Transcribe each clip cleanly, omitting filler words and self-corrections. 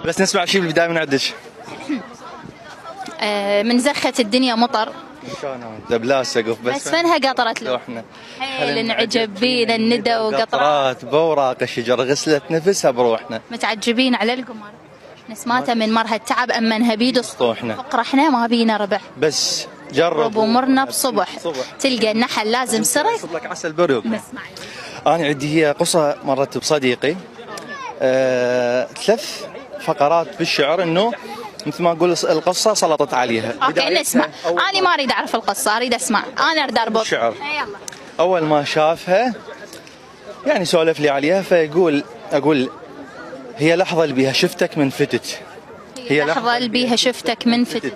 بس نسمع شيء بالبدايه من عندك. من زخة الدنيا مطر شلون بلا سقف بس فنها قطرت لوحنا حيل نعجب بينا الندى وقطرات بوراق الشجر غسلت نفسها بروحنا. متعجبين على القمر نسماته من مرها التعب اما انها بيد سطوحنا فقر احنا ما بينا ربح بس جرب ومرنا بصبح تلقى النحل لازم سري يصب لك عسل بريق. نسمع انا عندي هي قصه مرت بصديقي 3 فقرات بالشعر انه مثل ما نقول القصه سلطت عليها. اوكي نسمع. انا ما اريد اعرف القصه اريد اسمع انا اريد اربط الشعر. يلا. اول ما شافها يعني سولف لي عليها فيقول اقول هي لحظه اللي بيها شفتك من فتت. هي لحظه اللي بيها شفتك من فتت.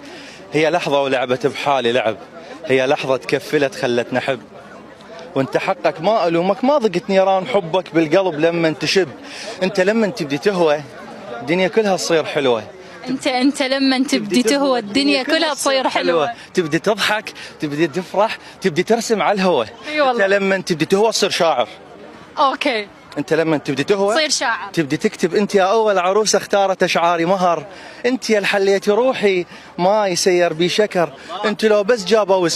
هي لحظه ولعبت بحالي لعب. هي لحظه تكفلت خلتنا حب. وانت حقك ما الومك ما ضقت نيران حبك بالقلب لما تشب. انت لما تبدي تهوى الدنيا كلها تصير حلوه. انت لما تبدي تهوى الدنيا كلها تصير حلوه. تبدي تضحك تبدي تفرح تبدي ترسم على الهوى. انت لما تبدي تهوى تصير شاعر. اوكي. انت لما تبدي تهوى تصير شاعر. تبدي تكتب انت يا اول عروسه اختارت اشعاري مهر. انت يا حليتي روحي ما يسير بي شكر. انت لو بس جابوا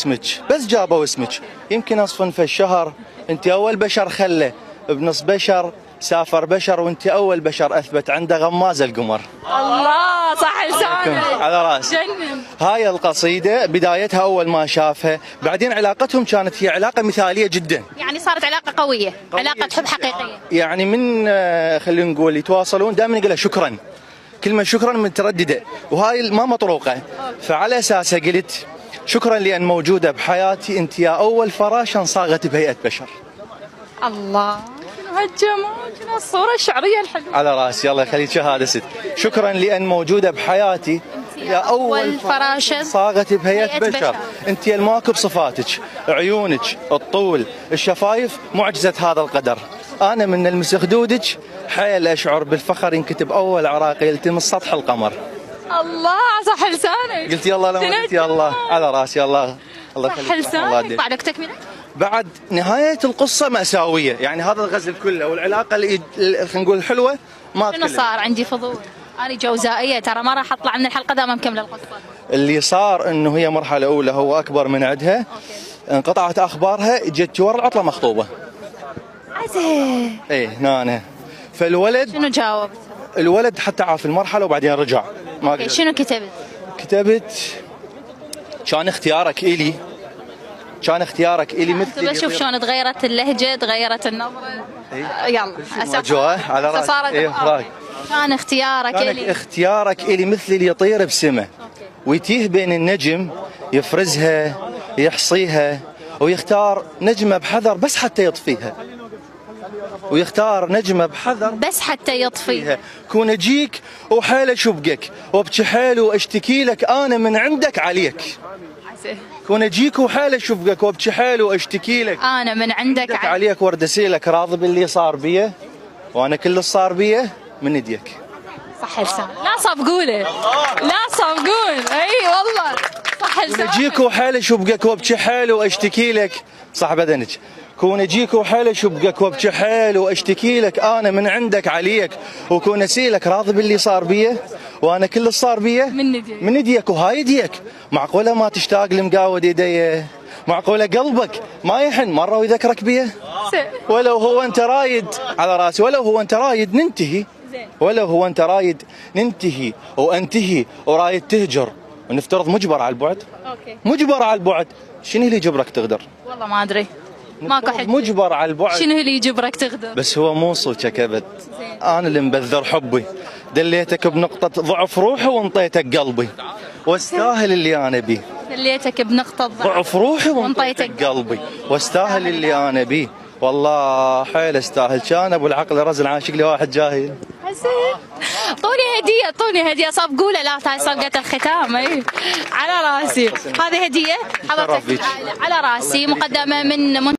اسمك يمكن اصفن في الشهر. انت اول بشر خله بنص بشر سافر بشر. وانت اول بشر اثبت عنده غماز القمر. الله صح لسانك على راسي. جنن. هاي القصيده بدايتها اول ما شافها بعدين علاقتهم كانت هي علاقه مثاليه جدا. يعني صارت علاقه قويه علاقه حب حقيقيه. يعني من خلينا نقول يتواصلون دائما يقول شكرا. كلمه شكرا متردده وهاي ما مطروقه. فعلى اساسها قلت شكرا لان موجوده بحياتي. انت يا اول فراشه صاغت بهيئه بشر. الله شنو هالجمال شنو الصوره الشعريه الحلوه. على راسي الله يخليك شهاده ست. شكرا لان موجوده بحياتي يا اول فراشه صاغت بهيئه بشر. انت يا المواكب صفاتك عيونك الطول الشفايف معجزه هذا القدر. انا من نلمس خدودك حيل اشعر بالفخر ينكتب اول عراقي يلتمس سطح القمر. الله صح لسانك. قلت يلا لما قلت يلا على راسي الله يخليك. صح لسانك. بعدك تكمله؟ بعد نهايه القصه ماساويه يعني هذا الغزل كله والعلاقه اللي خلينا نقول الحلوه ما شنو صار؟ عندي فضول. انا جوزائيه ترى ما راح اطلع من الحلقه دام مكمله القصه. اللي صار انه هي مرحله اولى هو اكبر من عندها. انقطعت اخبارها جت ورا العطله مخطوبه. عزيز. ايه هنا فالولد شنو جاوب؟ الولد حتى عاف المرحله وبعدين رجع. ما شنو كتبت؟ كتبت كان اختيارك الي مثل بشوف شلون تغيرت اللهجه تغيرت النظره. يلا اسف على راسي. كان اختيارك الي مثل اللي يطير بسمه ويتيه بين النجم يفرزها يحصيها ويختار نجمه بحذر بس حتى يطفيها. كون اجيك وحيل اشبقك وبجحيل واشتكي لك انا من عندك عليك. كون اجيك وحيل اشبقك وبجحيل واشتكي لك انا من عندك عليك واردسيلك راضي باللي صار بيه وانا كل اللي صار بيه من يديك. صح لسان. لا صفقوله اي والله صح لسان. كون اجيك وحيل اشبقك وبجحيل واشتكي لك صح بدنك. كون اجيك وحيل اشبقك وبجحيل واشتكي لك انا من عندك عليك. وكون اسيلك راضي باللي صار بيه وانا كل اللي صار بيه من يديك. وهاي يديك معقوله ما تشتاق لمقاود يديه؟ معقوله قلبك ما يحن مره ويذكرك بيه؟ ولو هو انت رايد على راسي ولو هو انت رايد ننتهي وانتهي ورايد تهجر ونفترض مجبر على البعد. مجبر على البعد شنو اللي يجبرك تغدر؟ والله ما ادري ماكو حد مجبر على البعد. شنو اللي يجبرك تغدر؟ بس هو مو صوت كبد. انا اللي مبذر حبي دليتك بنقطه ضعف روحي وانطيتك قلبي واستاهل اللي انا بيه. دليتك بنقطه ضعف روحي وانطيتك قلبي واستاهل اللي انا بيه. والله حيل استاهل. كان ابو العقل رزل عاشق لي واحد جاهل. طوني هديه صفقوله. لا هاي صفقه الختام. اي على راسي. هذه هديه حضرتك على راسي مقدمه من